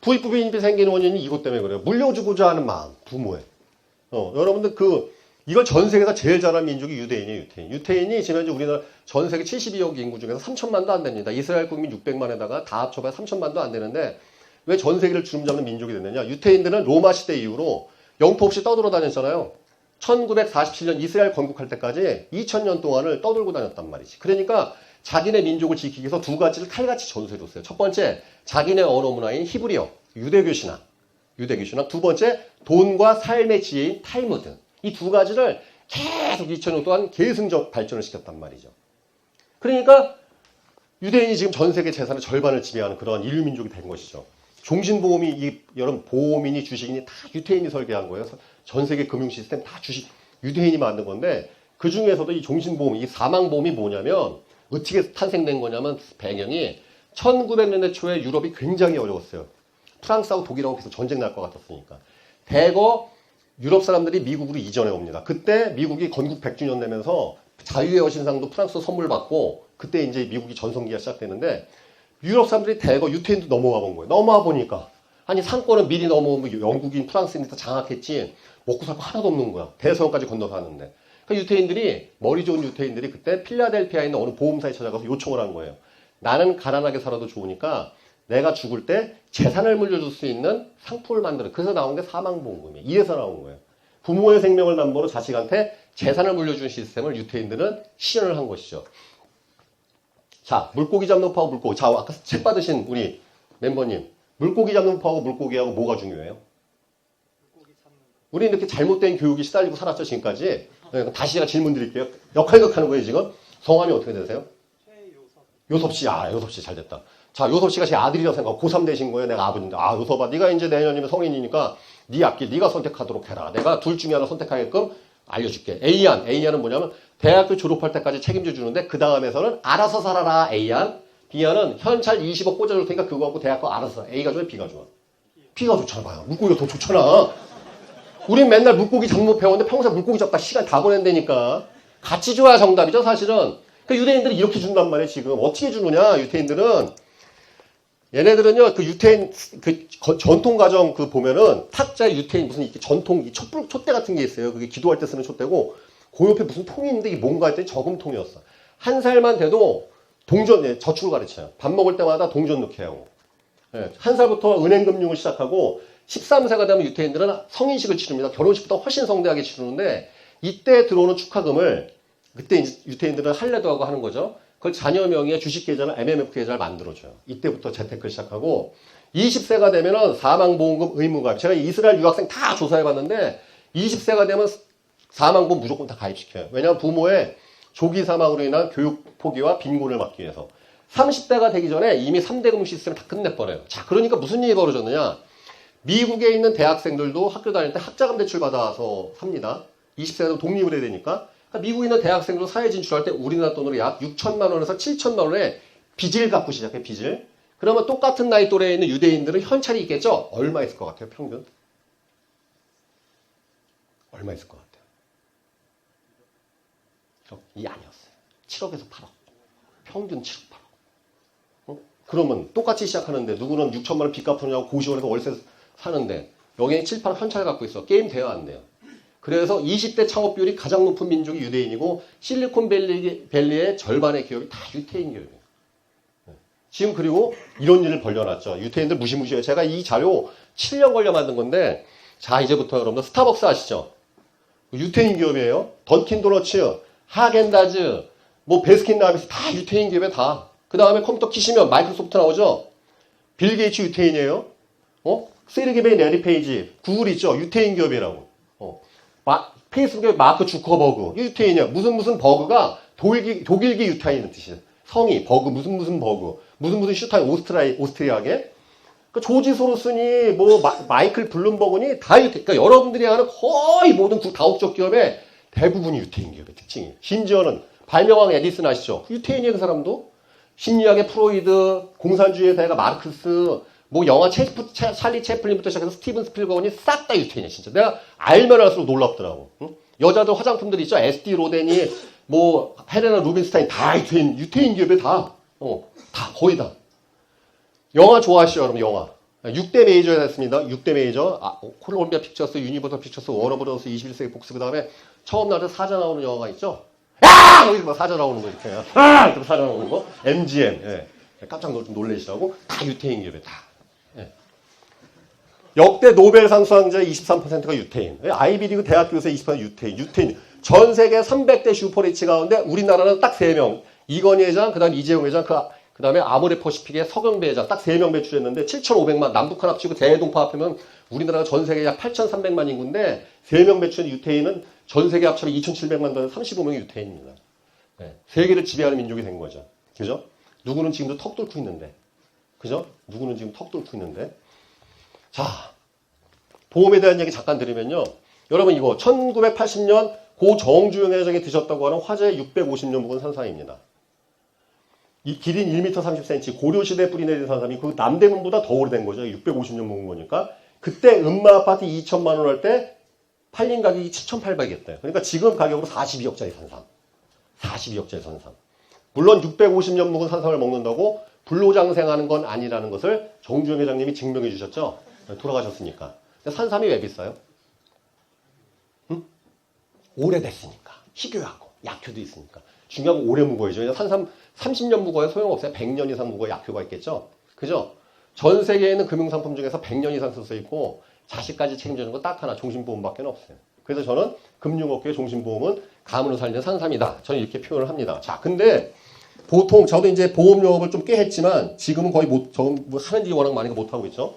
부익부 빈익빈 생기는 원인이 이것 때문에 그래요. 물려주고자 하는 마음 부모의. 여러분들 이걸 전 세계에서 제일 잘하는 민족이 유대인이에요. 유태인이 지금 현재 우리나라 전 세계 72억 인구 중에서 3천만도 안 됩니다. 이스라엘 국민 600만에다가 다 합쳐봐야 3천만도 안 되는데 왜 전 세계를 주름잡는 민족이 됐느냐. 유태인들은 로마 시대 이후로 영토 없이 떠돌아 다녔잖아요. 1947년 이스라엘 건국할 때까지 2000년 동안을 떠돌고 다녔단 말이지. 그러니까 자기네 민족을 지키기 위해서 두 가지를 칼같이 전수해줬어요. 첫 번째, 자기네 언어 문화인 히브리어, 유대교 신학. 두 번째, 돈과 삶의 지혜인 탈무드. 이 두 가지를 계속 2000년 동안 계승적 발전을 시켰단 말이죠. 그러니까 유대인이 지금 전 세계 재산의 절반을 지배하는 그런 인류 민족이 된 것이죠. 종신보험이 여러분 보험이니 주식이니 다 유태인이 설계한 거예요. 전 세계 금융 시스템 다 유대인이 만든 건데 그 중에서도 이 종신보험, 이 사망보험이 뭐냐면 어떻게 탄생된 거냐면 배경이 1900년대 초에 유럽이 굉장히 어려웠어요. 프랑스하고 독일하고 계속 전쟁 날 것 같았으니까. 대거 유럽 사람들이 미국으로 이전해 옵니다. 그때 미국이 건국 100주년 되면서 자유의 여신상도 프랑스 선물 받고 그때 이제 미국이 전성기가 시작되는데 유럽 사람들이 대거 유태인도 넘어와 본 거예요. 넘어와 보니까 아니 상권은 미리 넘어오면 영국인 프랑스인들 다 장악했지 먹고 살 거 하나도 없는 거야. 대서양까지 건너서 하는데. 그러니까 유태인들이 머리 좋은 유태인들이 그때 필라델피아에 있는 어느 보험사에 찾아가서 요청을 한 거예요. 나는 가난하게 살아도 좋으니까 내가 죽을 때 재산을 물려줄 수 있는 상품을 만들어. 그래서 나온 게 사망보험금이에요. 이래서 나온 거예요. 부모의 생명을 담보로 자식한테 재산을 물려주는 시스템을 유태인들은 실현을 한 것이죠. 자, 물고기 잡는 파하고 물고기. 자, 아까 책 받으신 우리 멤버님. 물고기 잡는 파하고 물고기하고 뭐가 중요해요? 우리는 이렇게 잘못된 교육이 시달리고 살았죠, 지금까지. 네, 다시 제가 질문 드릴게요. 역할극하는 거예요, 지금. 성함이 어떻게 되세요? 요섭 씨. 요섭 씨 잘 됐다. 자, 요섭 씨가 제 아들이라고 생각하고 고3 되신 거예요. 내가 아버지인데. 요섭아, 네가 이제 내년이면 성인이니까 네 앞길 네가 선택하도록 해라. 내가 둘 중에 하나 선택하게끔 알려줄게. A안은 뭐냐면 대학교 졸업할 때까지 책임져 주는데 그 다음에서는 알아서 살아라. A안. B안은 현찰 20억 꽂아줄 테니까 그거 갖고 대학 거 알아서 살아. A가 좋아요? B가 좋아? B가 좋잖아. 봐요. 물고기가 더 좋잖아. 우린 맨날 물고기 잡는 거 배웠는데 평생 물고기 잡다 시간 다 보낸다니까. 같이 줘야 정답이죠, 사실은. 그러니까 유대인들이 이렇게 준단 말이에요, 지금. 어떻게 주느냐, 유태인들은. 얘네들은요, 그 유태인, 전통 가정 보면은, 탁자 유태인 무슨 이렇게 전통, 촛대 같은 게 있어요. 그게 기도할 때 쓰는 촛대고, 그 옆에 무슨 통이 있는데 이게 뭔가 했더니 저금통이었어. 한 살만 돼도 저축을 가르쳐요. 밥 먹을 때마다 동전 넣게 하고. 예, 한 살부터 은행금융을 시작하고, 13세가 되면 유태인들은 성인식을 치릅니다. 결혼식보다 훨씬 성대하게 치르는데, 이때 들어오는 축하금을, 그때 이제 유태인들은 할례도 하고 하는 거죠. 그걸 자녀 명의의 주식 계좌나 MMF 계좌를 만들어줘요. 이때부터 재테크를 시작하고 20세가 되면은 사망보험금 의무가입. 제가 이스라엘 유학생 다 조사해봤는데 20세가 되면 사망보험 무조건 다 가입시켜요. 왜냐하면 부모의 조기 사망으로 인한 교육 포기와 빈곤을 막기 위해서. 30대가 되기 전에 이미 3대 금융 시스템을 다 끝내버려요. 자, 그러니까 무슨 일이 벌어졌느냐. 미국에 있는 대학생들도 학교 다닐 때 학자금 대출 받아서 삽니다. 20세가 독립을 해야 되니까. 미국에 있는 대학생도 사회 진출할 때 우리나라 돈으로 약 6천만 원에서 7천만 원의 빚을 갚고 시작해, 빚을. 그러면 똑같은 나이 또래에 있는 유대인들은 현찰이 있겠죠? 얼마 있을 것 같아요, 평균? 얼마 있을 것 같아요? 1억이 아니었어요. 7억에서 8억. 평균 7억, 8억. 그러면 똑같이 시작하는데 누구는 6천만 원 빚 갚으냐고 고시원에서 월세 사는데 여기는 7, 8억 현찰 갖고 있어. 게임 돼요, 안 돼요? 그래서 20대 창업 비율이 가장 높은 민족이 유대인이고 실리콘밸리의 절반의 기업이 다 유태인 기업이에요. 지금 그리고 이런 일을 벌려놨죠. 유태인들 무시무시해요. 제가 이 자료 7년 걸려 만든 건데 자 이제부터 여러분들 스타벅스 아시죠? 유태인 기업이에요. 던킨도너츠, 하겐다즈, 뭐 베스킨라빈스 다 유태인 기업에 다. 그 다음에 컴퓨터 키시면 마이크로소프트 나오죠? 빌 게이츠 유태인이에요. 세르게이 레리 페이지, 구글 있죠? 유태인 기업이라고. 페이스북의 마크 주커버그 유태인이야. 무슨 버그가 독일계 유태인의 뜻이에요. 성이 버그 무슨 버그 무슨 슈타인 오스트리아계 그 조지 소로스니 뭐 마이클 블룸버그니 다 유태. 그러니까 여러분들이 아는 거의 모든 다국적 기업의 대부분이 유태인 기업의 특징이에요. 심지어는 발명왕 에디슨 아시죠? 유태인이에요, 그 사람도. 심리학의 프로이드, 공산주의의 대가 마르크스, 뭐 영화 찰리 채플린부터 시작해서 스티븐 스필버그니 싹 다 유태인이야, 진짜. 내가 알면 할수록 놀랍더라고. 응? 여자들 화장품들 있죠? SD 로덴이 뭐 헬레나 루빈스타인 다 유태인 기업에 다. 다 거의 다. 영화 좋아하시죠, 여러분? 영화. 6대 메이저에 됐습니다. 6대 메이저. 콜롬비아 픽처스, 유니버설 픽처스, 워너브러스, 21세기 폭스. 그다음에 처음 나올 때 사자 나오는 영화가 있죠? 야! 거기서 막 사자 나오는 거 이렇게. 아! 이렇게 사자 나오는 거. MGM. 예. 깜짝 놀라시라고 다 유태인 기업에 다. 역대 노벨상 수상자의 23%가 유태인. 아이비리그 대학교에서 20% 유태인. 전 세계 300대 슈퍼리치 가운데 우리나라는 딱 3명. 이건희 회장, 그 다음에 이재용 회장, 그 다음에 아모레퍼시픽의 서경배 회장 딱 3명 배출했는데 7,500만. 남북한 합치고 대동파 합하면 우리나라가 전 세계 약 8,300만 인구인데 3명 배출한 유태인은 전 세계 합치면 2,700만 더 35명이 유태인입니다. 네. 세계를 지배하는 민족이 된 거죠. 그죠? 누구는 지금도 턱 뚫고 있는데. 그죠? 누구는 지금 턱 뚫고 있는데. 자, 보험에 대한 얘기 잠깐 드리면요. 여러분 이거 1980년 고 정주영 회장이 드셨다고 하는 화재 650년 묵은 산삼입니다. 이 길인 1m 30cm 고려시대 뿌리 내린 산삼이 그 남대문보다 더 오래된 거죠. 650년 묵은 거니까. 그때 음마 아파트 2천만 원 할 때 팔린 가격이 7,800이었대요. 그러니까 지금 가격으로 42억짜리 산삼. 42억짜리 산삼. 물론 650년 묵은 산삼을 먹는다고 불로장생하는 건 아니라는 것을 정주영 회장님이 증명해 주셨죠. 돌아가셨으니까. 근데 산삼이 왜 비싸요? 응? 오래됐으니까. 희귀하고 약효도 있으니까. 중요한 건 오래 묵어야죠. 산삼 30년 묵어야 소용없어요. 100년 이상 묵어야 약효가 있겠죠. 그죠? 전 세계에 있는 금융상품 중에서 100년 이상 쓸 수 있고 자식까지 책임지는 거 딱 하나 종신보험밖에 없어요. 그래서 저는 금융업계의 종신보험은 가문으로 살리는 산삼이다. 저는 이렇게 표현을 합니다. 자, 근데 보통 저도 이제 보험료업을 좀 꽤 했지만 지금은 거의 뭐 하는 일이 워낙 많으니까 못하고 있죠.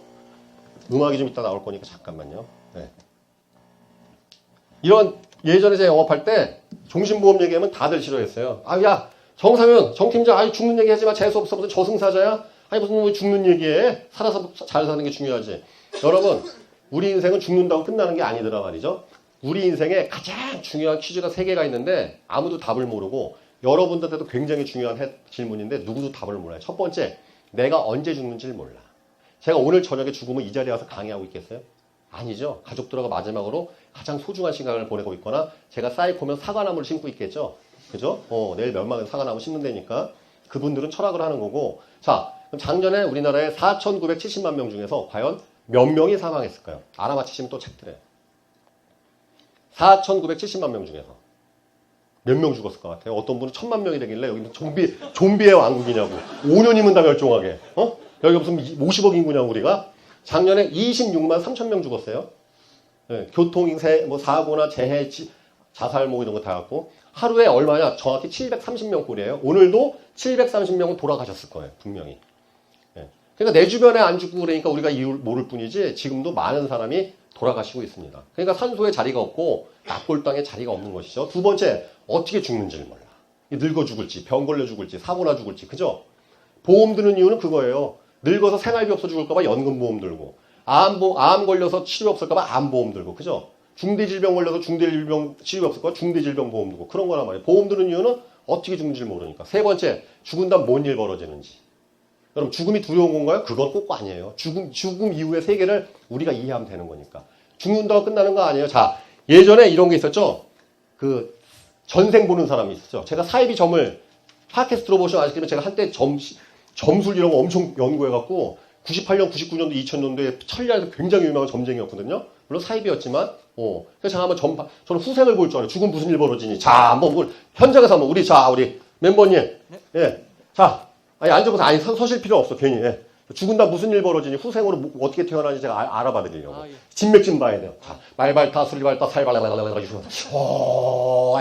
음악이 좀 이따 나올 거니까 잠깐만요. 네. 이런 예전에 제가 영업할 때 종신보험 얘기하면 다들 싫어했어요. 아, 야, 정상현, 정팀장, 아니 죽는 얘기 하지 마. 재수없어. 무슨 저승사자야? 아니 무슨 뭐 죽는 얘기해. 살아서 잘 사는 게 중요하지. 여러분, 우리 인생은 죽는다고 끝나는 게 아니더라 말이죠. 우리 인생에 가장 중요한 퀴즈가 3개가 있는데 아무도 답을 모르고 여러분들한테도 굉장히 중요한 질문인데 누구도 답을 몰라요. 첫 번째, 내가 언제 죽는지를 몰라. 제가 오늘 저녁에 죽으면 이 자리에 와서 강의하고 있겠어요? 아니죠. 가족들하고 마지막으로 가장 소중한 시간을 보내고 있거나 제가 사이코면 사과나무를 심고 있겠죠. 그죠? 내일 멸망은 사과나무 심는다니까. 그분들은 철학을 하는 거고. 자, 그럼 작년에 우리나라에 4,970만 명 중에서 과연 몇 명이 사망했을까요? 알아맞히시면 또 책들에. 4,970만 명 중에서. 몇 명 죽었을 것 같아요? 어떤 분은 1,000만 명이 되길래 여기는 좀비의 왕국이냐고. 5년이면 다 멸종하게. 여기 무슨 50억 인구냐고 우리가. 작년에 26만 3천 명 죽었어요. 네, 교통세, 뭐 사고나 재해, 자살 뭐 이런 거 다 갖고. 하루에 얼마냐? 정확히 730명 꼴이에요. 오늘도 730명은 돌아가셨을 거예요. 분명히. 네. 그러니까 내 주변에 안 죽고 그러니까 우리가 이유를 모를 뿐이지 지금도 많은 사람이 돌아가시고 있습니다. 그러니까 산소에 자리가 없고 납골당에 자리가 없는 것이죠. 두 번째, 어떻게 죽는지를 몰라. 늙어 죽을지, 병 걸려 죽을지, 사고나 죽을지, 그죠? 보험 드는 이유는 그거예요. 늙어서 생활비 없어 죽을까봐 연금보험 들고, 암 걸려서 치료 없을까봐 암보험 들고, 그죠? 중대질병 걸려서 중대질병 치료 없을까봐 중대질병보험 들고, 그런 거란 말이에요. 보험 드는 이유는 어떻게 죽는지를 모르니까. 세 번째, 죽은 다음 뭔 일 벌어지는지. 그럼 죽음이 두려운 건가요? 그건 꼭 아니에요. 죽음 이후의 세계를 우리가 이해하면 되는 거니까. 죽는다고 끝나는 거 아니에요. 자, 예전에 이런 게 있었죠? 그, 전생 보는 사람이 있었죠. 제가 사이비 점을, 팟캐스트 들어보시면 아시겠지만 제가 한때 점술 이런 거 엄청 연구해갖고, 98년, 99년도, 2000년도에 천리안에서 굉장히 유명한 점쟁이였거든요. 물론 사이비였지만, 그래서 제가 한번 저는 후생을 볼 줄 알아요. 죽으면 무슨 일 벌어지니. 자, 한번, 현장에서 한번, 우리 멤버님. 네? 예. 자, 아니, 앉아보세요. 아니, 서실 필요 없어, 괜히. 예. 죽은 다음 무슨 일 벌어지니, 후생으로 어떻게 태어나는지 제가 알아봐 드리려고. 예. 진맥 좀 봐야 돼요. 자, 말발타, 수리발타, 살발라라라라라,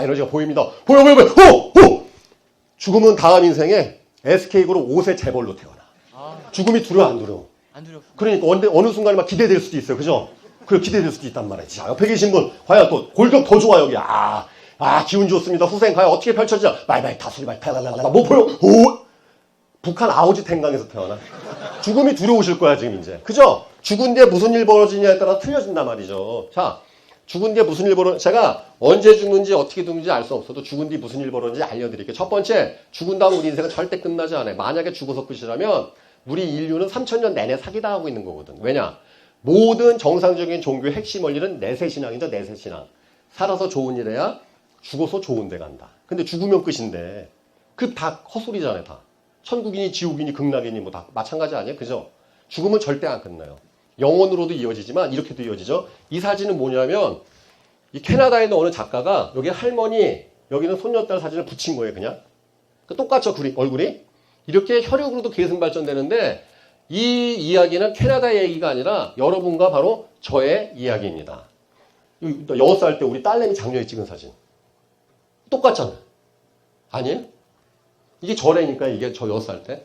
에너지가 보입니다. 보여! 죽으면 다음 인생에 SK그룹 5세 재벌로 태어나. 죽음이 두려워, 안 두려워? 안 두렵고. 그러니까 어느 순간에 막 기대될 수도 있어요. 그죠? 기대될 수도 있단 말이지. 자, 옆에 계신 분, 과연 또 골격 더 좋아, 여기. 기운 좋습니다. 후생 과연 어떻게 펼쳐지냐? 말발타, 수리발타, 라라라라, 뭐 보여? 북한 아오지 탱강에서 태어나. 죽음이 두려우실 거야, 지금 이제. 그죠? 죽은 뒤에 무슨 일 벌어지냐에 따라 틀려진단 말이죠. 자, 죽은 뒤에 무슨 일 제가 언제 죽는지 어떻게 죽는지 알 수 없어도 죽은 뒤에 무슨 일 벌어지는지 알려드릴게요. 첫 번째, 죽은 다음 우리 인생은 절대 끝나지 않아요. 만약에 죽어서 끝이라면 우리 인류는 3000년 내내 사기당하고 있는 거거든. 왜냐? 모든 정상적인 종교의 핵심 원리는 내세신앙이죠, 내세신앙. 살아서 좋은 일 해야 죽어서 좋은 데 간다. 근데 죽으면 끝인데, 그 다 헛소리잖아요, 다. 천국이니 지옥이니 극락이니 뭐 다 마찬가지 아니에요? 그죠? 죽음은 절대 안 끝나요. 영원으로도 이어지지만 이렇게도 이어지죠. 이 사진은 뭐냐면 이 캐나다에 있는 어느 작가가 여기 할머니 여기는 손녀딸 사진을 붙인 거예요. 그냥 똑같죠 얼굴이. 이렇게 혈육으로도 계승 발전되는데 이 이야기는 캐나다의 얘기가 아니라 여러분과 바로 저의 이야기입니다. 6살 때 우리 딸내미 작년에 찍은 사진 똑같잖아요. 아니에요? 이게 저래니까 이게 저 6살 때.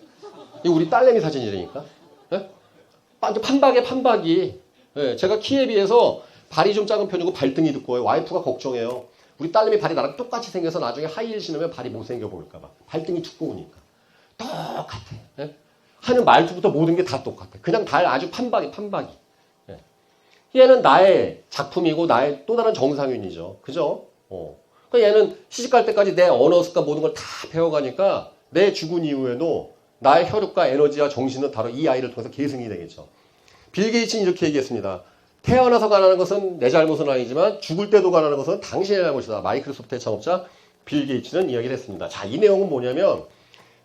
이게 우리 딸내미 사진이라니까. 네? 판박이. 네, 제가 키에 비해서 발이 좀 작은 편이고 발등이 두꺼워요. 와이프가 걱정해요. 우리 딸내미 발이 나랑 똑같이 생겨서 나중에 하이힐 신으면 발이 못생겨 보일까봐. 발등이 두꺼우니까. 똑같아. 네? 하는 말투부터 모든 게 다 똑같아. 그냥 다 아주 판박이. 네. 얘는 나의 작품이고 나의 또 다른 정상윤이죠. 그죠? 그러니까 얘는 시집갈 때까지 내 언어 습관 모든 걸 다 배워가니까 내 죽은 이후에도 나의 혈육과 에너지와 정신은 바로 이 아이를 통해서 계승이 되겠죠. 빌 게이츠는 이렇게 얘기했습니다. 태어나서 가난한 것은 내 잘못은 아니지만 죽을 때도 가난한 것은 당신의 잘못이다. 마이크로소프트의 창업자 빌 게이츠는 이야기를 했습니다. 자, 이 내용은 뭐냐면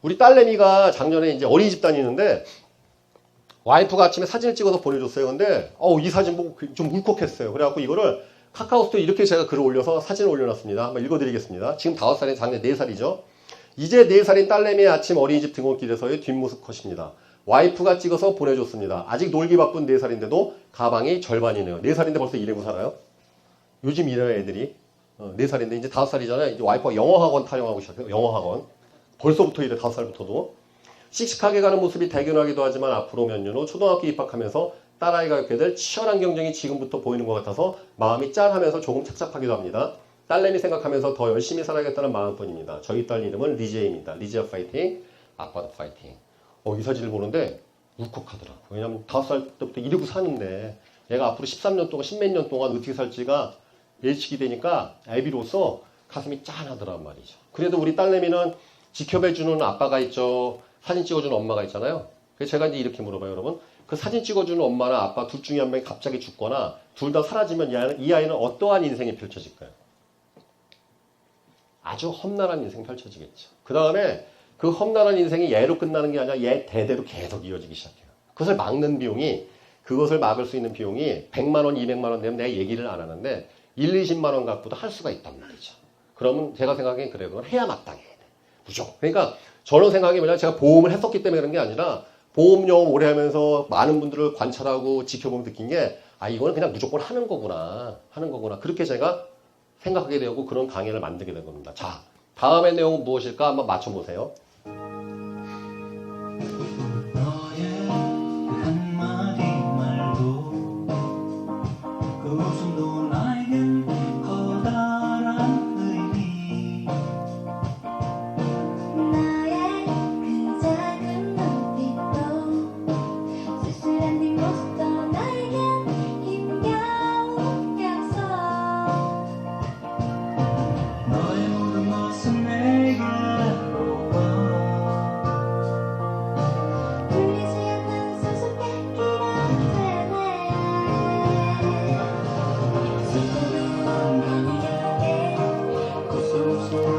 우리 딸내미가 작년에 이제 어린이집 다니는데 와이프가 아침에 사진을 찍어서 보내줬어요. 근데 이 사진 보고 좀 울컥했어요. 그래갖고 이거를 카카오스토어에 이렇게 제가 글을 올려서 사진을 올려놨습니다. 한번 읽어드리겠습니다. 지금 5살인 작년 4살이죠. 이제 4살인 딸내미의 아침 어린이집 등원길에서의 뒷모습 컷입니다. 와이프가 찍어서 보내줬습니다. 아직 놀기 바쁜 4살인데도 가방이 절반이네요. 4살인데 벌써 이래고 살아요? 요즘 이래요 애들이. 4살인데 이제 5살이잖아요. 이제 와이프가 영어학원 타령하고 시작해요. 영어학원. 벌써부터 이래 5살부터도. 씩씩하게 가는 모습이 대견하기도 하지만 앞으로 몇 년 후 초등학교 입학하면서 딸아이가 겪게 될 치열한 경쟁이 지금부터 보이는 것 같아서 마음이 짠하면서 조금 착잡하기도 합니다. 딸내미 생각하면서 더 열심히 살아야겠다는 마음뿐입니다. 저희 딸 이름은 리제입니다. 리제야 파이팅, 아빠도 파이팅. 이 사진을 보는데 울컥하더라고. 왜냐면 5살 때부터 이러고 사는데 얘가 앞으로 13년 동안 10몇 년 동안 어떻게 살지가 예측이 되니까 애비로서 가슴이 짠하더란 말이죠. 그래도 우리 딸내미는 지켜봐주는 아빠가 있죠. 사진 찍어주는 엄마가 있잖아요. 그래서 제가 이제 이렇게 물어봐요, 여러분. 그 사진 찍어주는 엄마나 아빠 둘 중에 한 명이 갑자기 죽거나 둘 다 사라지면 이 아이는 어떠한 인생이 펼쳐질까요? 아주 험난한 인생 펼쳐지겠죠. 그 다음에 그 험난한 인생이 얘로 끝나는 게 아니라 얘 대대로 계속 이어지기 시작해요. 그것을 막는 비용이, 그것을 막을 수 있는 비용이 100만 원, 200만 원 되면 내가 얘기를 안 하는데 1, 20만 원 갖고도 할 수가 있단 말이죠. 그러면 제가 생각엔 그래, 그건 해야 마땅해. 무조건. 그러니까 저는 생각이 뭐냐, 제가 보험을 했었기 때문에 그런 게 아니라 보험 영업 오래 하면서 많은 분들을 관찰하고 지켜보면 느낀 게, 아, 이거는 그냥 무조건 하는 거구나. 하는 거구나. 그렇게 제가 생각하게 되고 그런 강의를 만들게 된 겁니다. 자, 다음의 내용은 무엇일까 한번 맞춰보세요.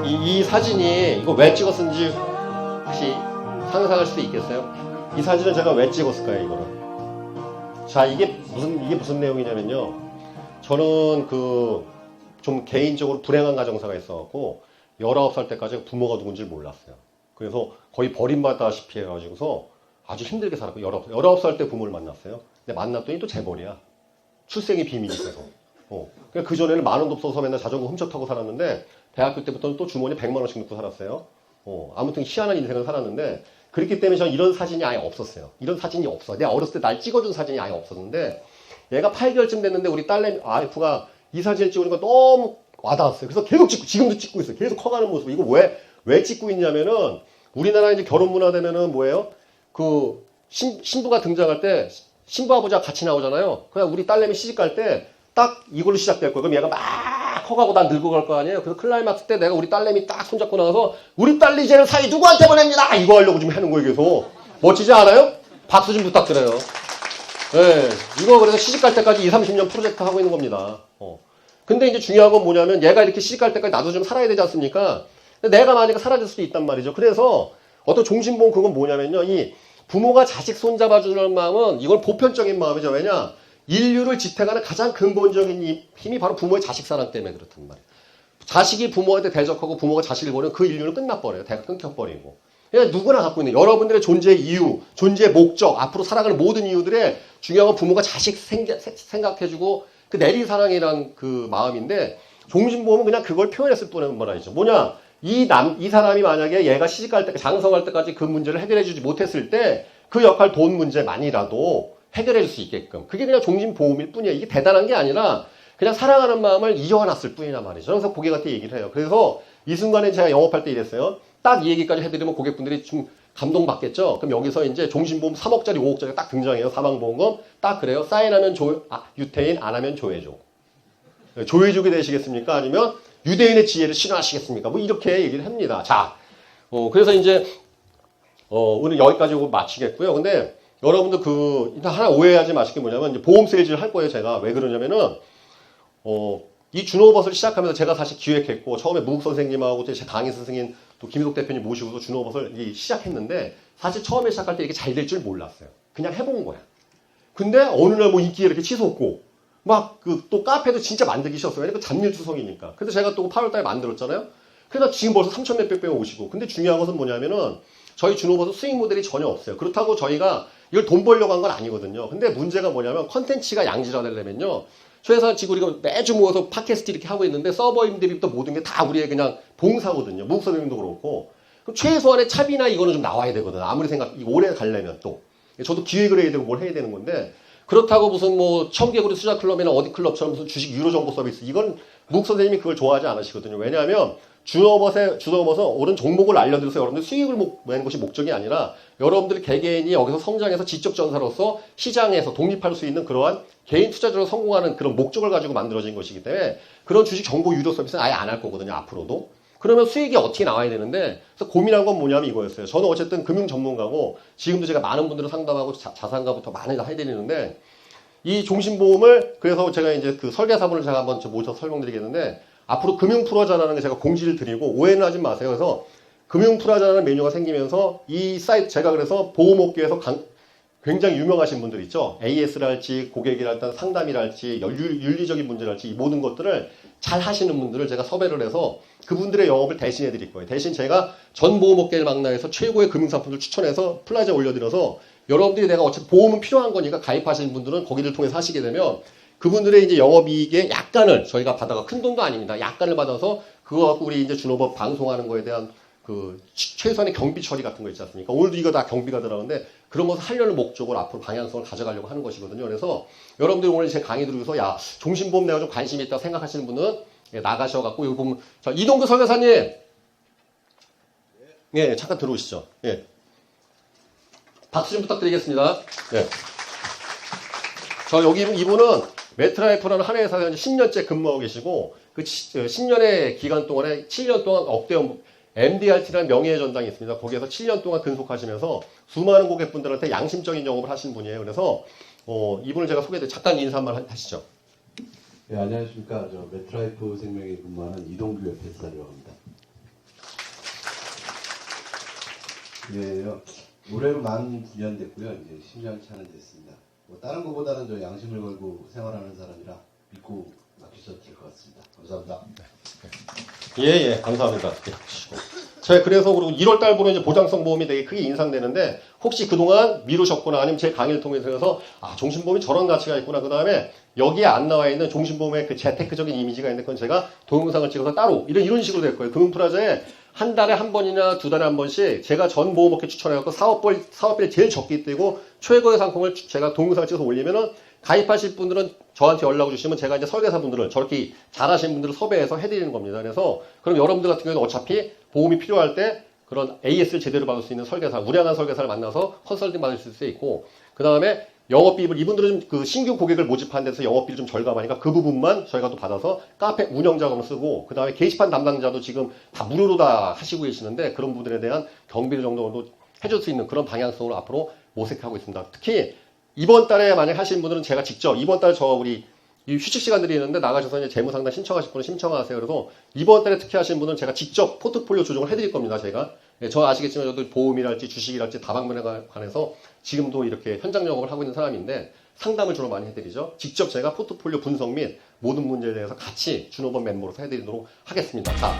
이 사진이 이거 왜 찍었는지 혹시 상상할 수도 있겠어요? 이 사진은 제가 왜 찍었을까요, 이거를? 자, 이게 무슨 내용이냐면요. 저는 좀 개인적으로 불행한 가정사가 있어갖고 19살 때까지 부모가 누군지 몰랐어요. 그래서 거의 버림받다시피 해가지고서 아주 힘들게 살았고, 19살 때 부모를 만났어요. 근데 만났더니 또 재벌이야. 출생이 비밀이니까. 그러니까 그전에는 만 원도 없어서 맨날 자전거 훔쳐 타고 살았는데, 대학교 때부터는 또 주머니에 100만 원씩 넣고 살았어요. 아무튼 희한한 인생을 살았는데, 그렇기 때문에 저는 이런 사진이 아예 없었어요. 이런 사진이 없어. 내가 어렸을 때 날 찍어준 사진이 아예 없었는데, 얘가 8개월쯤 됐는데 우리 딸내미 와이프가 이 사진을 찍으니까 너무 와닿았어요. 그래서 계속 찍고, 지금도 찍고 있어요. 계속 커가는 모습. 이거 왜 찍고 있냐면은, 우리나라 이제 결혼 문화 되면은 뭐예요? 신부가 등장할 때, 신부 아버지가 같이 나오잖아요. 그냥 우리 딸내미 시집갈 때, 딱 이걸로 시작될 거예요. 그럼 얘가 막 커가고 난 늙어갈 거 아니에요. 그래서 클라이막스 때 내가 우리 딸내미 딱 손잡고 나가서 우리 딸 이제는 사이 누구한테 보냅니다! 이거 하려고 좀 하는 거예요, 계속. 멋지지 않아요? 박수 좀 부탁드려요. 네, 이거 그래서 시집갈 때까지 20, 30년 프로젝트 하고 있는 겁니다. 근데 이제 중요한 건 뭐냐면 얘가 이렇게 시집갈 때까지 나도 좀 살아야 되지 않습니까? 근데 내가 만약에 사라질 수도 있단 말이죠. 그래서 어떤 종신보험 그건 뭐냐면요. 이 부모가 자식 손잡아주는 마음은 이건 보편적인 마음이죠. 왜냐? 인류를 지탱하는 가장 근본적인 힘이 바로 부모의 자식 사랑 때문에 그렇단 말이에요. 자식이 부모한테 대적하고 부모가 자식을 버리면 그 인류는 끝나버려요. 대가 끊겨버리고. 그러니까 누구나 갖고 있는 여러분들의 존재의 이유, 존재의 목적, 앞으로 살아가는 모든 이유들의 중요한 건 부모가 자식 생각해주고 그 내리 사랑이란 그 마음인데, 종신보험은 그냥 그걸 표현했을 뿐인 말이죠. 뭐냐? 이 사람이 만약에 얘가 시집갈 때, 장성할 때까지 그 문제를 해결해주지 못했을 때 그 역할 돈 문제만이라도 해결해 줄 수 있게끔. 그게 그냥 종신보험일 뿐이에요. 이게 대단한 게 아니라 그냥 사랑하는 마음을 이어놨을 뿐이란 말이죠. 그래서 고객한테 얘기를 해요. 그래서 이 순간에 제가 영업할 때 이랬어요. 딱 이 얘기까지 해드리면 고객분들이 좀 감동받겠죠? 그럼 여기서 이제 종신보험 3억짜리, 5억짜리 딱 등장해요. 사망보험금. 딱 그래요. 사인하면 유태인, 안 하면 조회족. 조회족이 되시겠습니까? 아니면 유대인의 지혜를 신뢰하시겠습니까? 뭐 이렇게 얘기를 합니다. 자, 그래서 이제 오늘 여기까지 마치겠고요. 근데 여러분들 일단 하나 오해하지 마실 게 뭐냐면, 이제 보험 세일즈를 할 거예요, 제가. 왜 그러냐면은, 이 준호버스를 시작하면서 제가 사실 기획했고, 처음에 무국 선생님하고 제 강의 선생님 또 김희석 대표님 모시고도 준호버스를 시작했는데, 사실 처음에 시작할 때 이게 잘 될 줄 몰랐어요. 그냥 해본 거야. 근데 어느 날 뭐 인기가 이렇게 치솟고, 또 카페도 진짜 만들기 싫었어요. 왜냐면 잡일 투성이니까. 근데 제가 또 8월달에 만들었잖아요. 그래서 지금 벌써 3천 몇백 명 오시고. 근데 중요한 것은 뭐냐면은, 저희 준호버스 수익 모델이 전혀 없어요. 그렇다고 저희가 이걸 돈 벌려고 한 건 아니거든요. 근데 문제가 뭐냐면 컨텐츠가 양질화되려면요. 저희 회사 지금 우리가 매주 모여서 팟캐스트 이렇게 하고 있는데 서버임들이부터 모든 게 다 우리의 그냥 봉사거든요. 무국 선생님도 그렇고. 그럼 최소한의 차비나 이거는 좀 나와야 되거든. 아무리 오래 가려면 또. 저도 기획을 해야 되고 뭘 해야 되는 건데, 그렇다고 무슨 뭐 청개구리 수자 클럽이나 어디 클럽처럼 무슨 주식 유료 정보 서비스, 이건 무국 선생님이 그걸 좋아하지 않으시거든요. 왜냐하면 준호버스는 옳은 종목을 알려드려서 여러분들 수익을 내는 것이 목적이 아니라, 여러분들 개개인이 여기서 성장해서 지적 전사로서 시장에서 독립할 수 있는 그러한 개인 투자자로 성공하는 그런 목적을 가지고 만들어진 것이기 때문에, 그런 주식 정보 유료 서비스는 아예 안 할 거거든요, 앞으로도. 그러면 수익이 어떻게 나와야 되는데, 그래서 고민한 건 뭐냐면 이거였어요. 저는 어쨌든 금융 전문가고, 지금도 제가 많은 분들을 상담하고 자산가부터 많이 해드리는데, 이 종신보험을, 그래서 제가 이제 그 설계사분을 제가 한번 모셔서 설명드리겠는데, 앞으로 금융 프로자라는 게 제가 공지를 드리고 오해는 하지 마세요. 그래서 금융 프로자라는 메뉴가 생기면서 이 사이트 제가 그래서 보험업계에서 굉장히 유명하신 분들 있죠. AS랄지 고객이랄지 상담이랄지 윤리적인 문제랄지 이 모든 것들을 잘 하시는 분들을 제가 섭외를 해서 그분들의 영업을 대신해 드릴 거예요. 대신 제가 전 보험업계를 망라해서 최고의 금융상품을 추천해서 플라자에 올려드려서 여러분들이 내가 어차피 보험은 필요한 거니까 가입하시는 분들은 거기를 통해서 하시게 되면 그분들의 이제 영업이익에 약간을 저희가 받아가 큰 돈도 아닙니다. 약간을 받아서 그거 갖고 우리 이제 준호법 방송하는 거에 대한 그 최소한의 경비 처리 같은 거 있지 않습니까? 오늘도 이거 다 경비가 들어가는데 그런 것을 하려는 목적으로 앞으로 방향성을 가져가려고 하는 것이거든요. 그래서 여러분들이 오늘 제 강의 들으면서 야 종신보험 내가 좀 관심이 있다고 생각하시는 분은 나가셔갖고 여기 보면 자 이동규 설계사님 예 잠깐 들어오시죠. 예 박수 좀 부탁드리겠습니다. 예. 저 여기 이분은 메트라이프라는 한 회사에서 10년째 근무하고 계시고 그 10년의 기간 동안에 7년 동안 억대원 MDRT라는 명예의 전당이 있습니다. 거기에서 7년 동안 근속하시면서 수많은 고객분들한테 양심적인 영업을 하신 분이에요. 그래서 이분을 제가 소개해드려 잠깐 인사 한번 하시죠. 네, 안녕하십니까. 저 메트라이프 생명에 근무하는 이동규 FS라고 합니다. 네, 올해로 만 9년 됐고요. 이제 10년 차는 됐습니다. 뭐 다른 것보다는 저 양심을 걸고 생활하는 사람이라 믿고 맡기셔도 될 것 같습니다. 감사합니다. 예, 감사합니다. 제가 그래서 그리고 1월 달부로 이제 보장성 보험이 되게 크게 인상되는데 혹시 그동안 미루셨거나 아니면 제 강의를 통해서 종신보험이 저런 가치가 있구나. 그 다음에 여기에 안 나와 있는 종신보험의 그 재테크적인 이미지가 있는데 그건 제가 동영상을 찍어서 따로 이런 식으로 될 거예요. 금융프라자에 한 달에 한 번이나 두 달에 한 번씩 제가 전 보험업계 추천해갖고 사업비를 제일 적게 떼고 최고의 상품을 제가 동영상을 찍어서 올리면은 가입하실 분들은 저한테 연락을 주시면 제가 이제 설계사분들을 저렇게 잘하시는 분들을 섭외해서 해드리는 겁니다. 그래서 그럼 여러분들 같은 경우는 어차피 보험이 필요할 때 그런 AS를 제대로 받을 수 있는 설계사, 우량한 설계사를 만나서 컨설팅 받을 수 있고 그 다음에 영업비입을 이분들은 그 신규 고객을 모집하는 데서 영업비를 좀 절감하니까 그 부분만 저희가 또 받아서 카페 운영 자금을 쓰고 그 다음에 게시판 담당자도 지금 다 무료로 다 하시고 계시는데 그런 부분에 대한 경비를 정도로 해줄 수 있는 그런 방향성으로 앞으로 모색하고 있습니다. 특히 이번 달에 만약 하시는 분들은 제가 직접 이번 달에 우리 휴식 시간들이 있는데 나가셔서 이제 재무상담 신청하실 분은 신청하세요. 그래서 이번 달에 특히 하시는 분은 제가 직접 포트폴리오 조정을 해드릴 겁니다. 제가 저 아시겠지만 저도 보험이랄지 주식이랄지 다방면에 관해서 지금도 이렇게 현장 영업을 하고 있는 사람인데 상담을 주로 많이 해드리죠. 직접 제가 포트폴리오 분석 및 모든 문제에 대해서 같이 준호번 멤버로서 해드리도록 하겠습니다. 자.